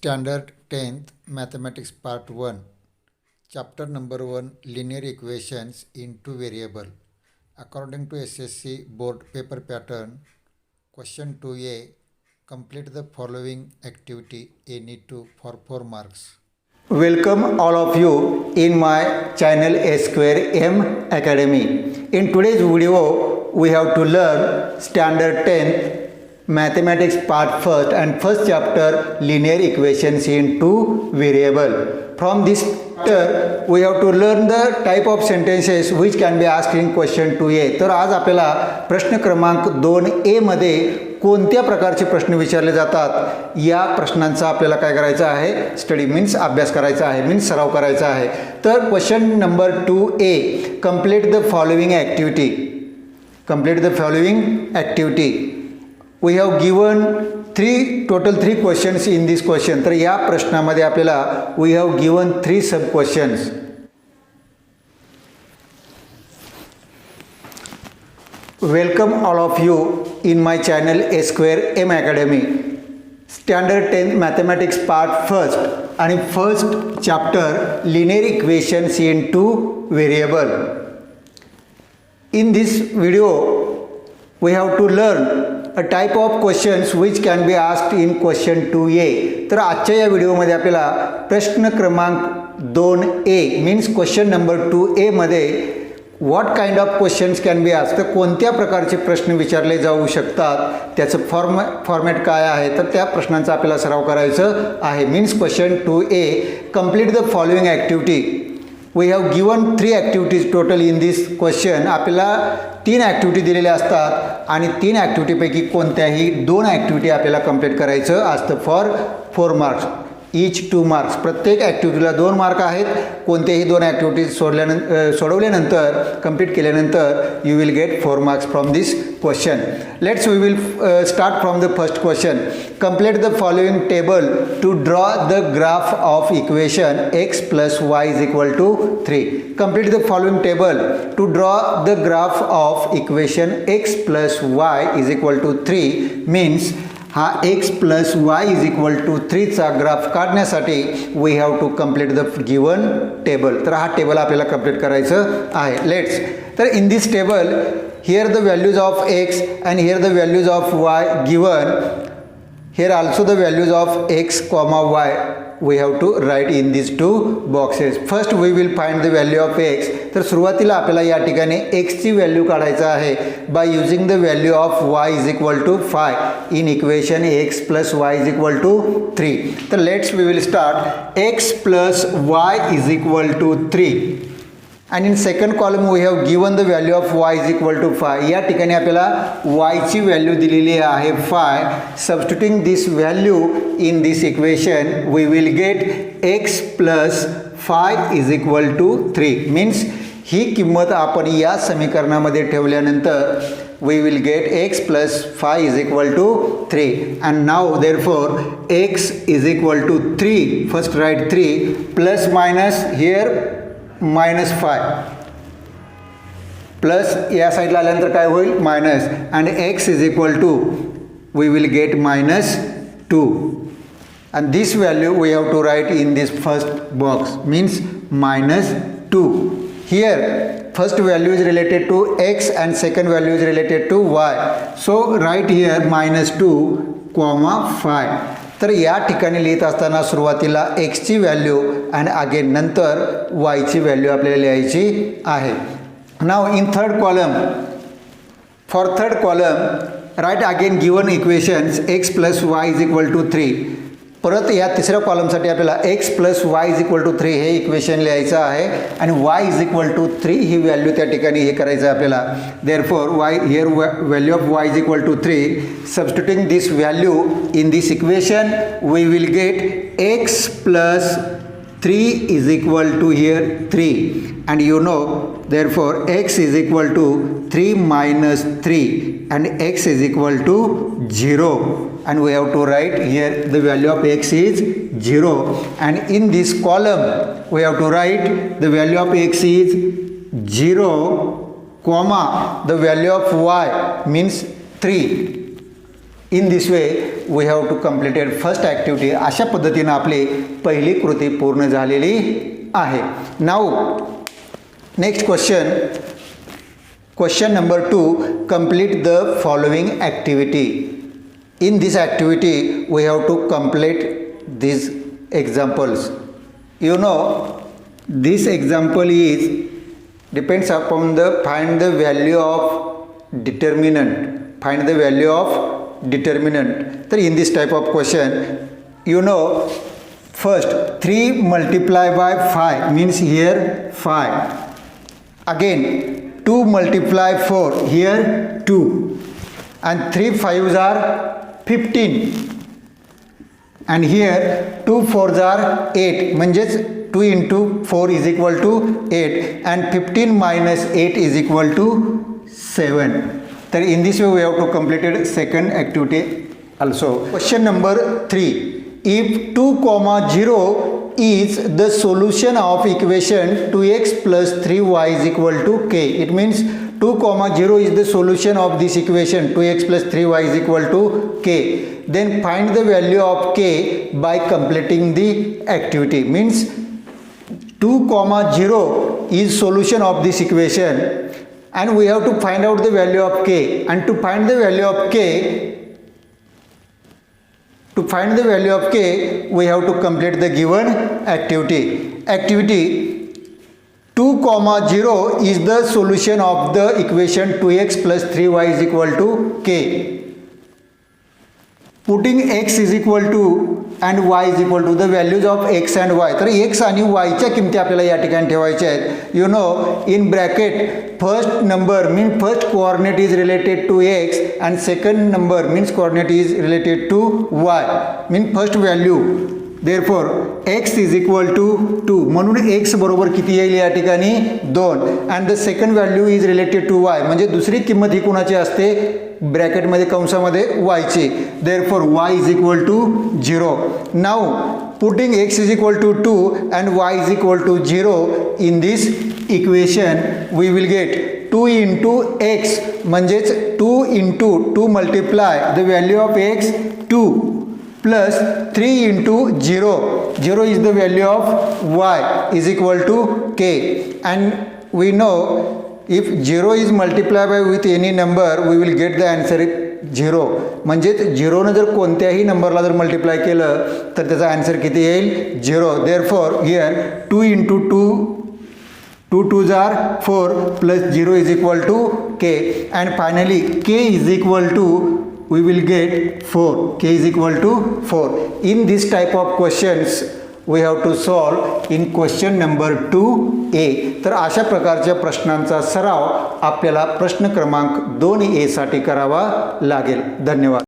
Standard 10th Mathematics Part 1 Chapter number 1 Linear Equations in two variable. According to SSC Board Paper Pattern, Question 2a, complete the following activity any two for 4 marks. Welcome all of you in my channel A Square M Academy. In today's video, we have to learn Standard 10th Mathematics Part 1st and first chapter Linear Equations in two variable. From this chapter, we have to learn the type of sentences which can be asked in question 2a. तर आज आपल्याला प्रश्न क्रमांक 2a मध्ये कोणत्या प्रकारचे प्रश्न विचारले जातात या प्रश्नांचा आपल्याला काय करायचं आहे, स्टडी मीन्स अभ्यास करायचा आहे, मीन्स सराव करायचा आहे. तर question number 2a, complete the following activity. Complete the following activity. We have given total three questions in this question. तर या प्रश्नामध्ये आपल्याला we have given 3 sub questions. Welcome all of you in my channel A Square M Academy. Standard 10th Mathematics Part 1st and first chapter Linear Equations in two variable. In this video we have to learn a type of questions which can be asked in question 2a. तर आजच्या या व्हिडिओमध्ये आपल्याला प्रश्न क्रमांक 2a means question number 2a मध्ये what kind of questions can be asked, तर कोणत्या प्रकारचे प्रश्न विचारले जाऊ शकतात, त्याचं फॉर्मॅट काय आहे, तर त्या प्रश्नांचा आपल्याला सराव करायचं आहे. Means question 2a, complete the following activity. We have given 3 activities total in this question. आपल्याला 3 ॲक्टिव्हिटी दिलेल्या असतात आणि 3 ॲक्टिव्हिटीपैकी कोणत्याही 2 ॲक्टिव्हिटी आपल्याला कंप्लीट करायचं असतं फॉर 4 मार्क्स. Each 2 marks. प्रत्येक ॲक्टिव्हिटीला 2 मार्क आहेत. कोणत्याही 2 ॲक्टिव्हिटीज सोडवल्यानंतर कंप्लीट केल्यानंतर you will get 4 marks from this question. Let's we will start from the first question. Complete the following table to draw the graph of equation x plus y is equal to 3. Complete the following table to draw the graph of equation x plus y is equal to 3 means हा x plus y is equal to 3चा graph काढण्यासाठी we have to complete the given table. तर हा table आपल्याला complete करायचं आहे. Let's. तर in this table here the values of x and here the values of y गिवन. Here also the values of x comma y we have to write in these two boxes. First we will find the value of x. तर सुरुवातीला आपल्याला या ठिकाणी x ची value काढायचं आहे by using the value of y is equal to 5 in equation x plus y is equal to 3. तर let's we will start x plus y is equal to 3 and in second column we have given the value of y is equal to 5. या ठिकाणी आपल्याला y ची value दिलेली आहे 5. Substituting this value in this equation we will get x plus 5 is equal to 3 means ही किंमत आपण या समीकरणामध्ये ठेवल्यानंतर we will get x plus 5 is equal to 3 and now therefore x is equal to 3. First write 3 plus minus here minus 5 plus या साईडला आल्यानंतर काय होईल minus and x is equal to we will get minus 2 and this value we have to write in this first box means minus 2. Here first value is related to x and second value is related to y, so write here minus 2 comma 5. तर या ठिकाणी लिहित असताना सुरुवातीला x ची value आणि again नंतर y ची व्हॅल्यू आपल्याला लिहायची आहे. Now in third column, for third column right again given equations x plus y is equal to 3. परत या तिसऱ्या कॉलमसाठी आपल्याला x plus y is equal to 3 हे इक्वेशन लिहायचं आहे आणि y इज इक्वल टू 3 ही व्हॅल्यू त्या ठिकाणी हे करायचं आहे आपल्याला. Therefore y here value of y is equal to 3. Substituting this value in this equation we will gate x plus 3 is equal to here 3 and you know therefore x is equal to 3 minus 3 and x is equal to 0 and we have to write here the value of x is 0 and in this column we have to write the value of x is 0 comma the value of y means 3. In this way we have to completed first activity. अशा पद्धतीनं आपली पहिली कृती पूर्ण झालेली आहे. Now next question number 2, complete the following activity. In this activity we have to complete these examples. You know, this example is depends upon the find the value of determinant. So in this type of question, you know, first 3 multiplied by 5 means here 5. Again 2 multiplied 4 here 2, and 3 5s are 15, and here 2 4s are 8 म्हणजेच 2 into 4 is equal to 8, and 15 minus 8 is equal to 7. तर in this way we have to completed second activity also. Question number 3, if 2, 0 is the solution of equation 2x plus 3y is equal to k. It means 2, 0 is the solution of this equation 2x plus 3y is equal to k. Then find the value of k by completing the activity. Means 2, 0 is solution of this equation, and we have to find out the value of k. And to find the value of k, we have to complete the given activity. Activity 2, 0 is the solution of the equation 2x plus 3y is equal to k. Putting x is equal to and y is equal to the values of x and y. तर x आणि y च्या किमती आपल्याला या ठिकाणी ठेवायच्या आहेत. You know, in bracket first number means first coordinate is related to x, and second number means coordinate is related to y, means first value. Therefore x is equal to 2, म्हणून x बरोबर किती येईल या ठिकाणी 2, and the second value is related to y, म्हणजे दुसरी किंमत ही कोणाची असते ब्रॅकेटमध्ये कंसामध्ये y ची. Therefore y is equal to 0. Now putting x is equal to 2 and y is equal to 0 in this equation, we will get 2 into x म्हणजेच 2 into 2 multiply the value of x 2 plus 3 into 0. 0 is the value of y is equal to k, and we know if 0 is multiplied by with any number we will get the answer 0. म्हणजेच 0 ने जर कोणत्याही नंबरला जर multiply केलं तर त्याचा answer किती येईल 0. Therefore here 2 into 2 2s are 4 plus 0 is equal to k, and finally k is equal to we will get 4. K is equal to 4. In this type of questions we have to solve in question number 2a. तर अशा प्रकारच्या प्रश्नांचा सराव आपल्याला प्रश्न क्रमांक 2a साठी करावा लागेल. धन्यवाद.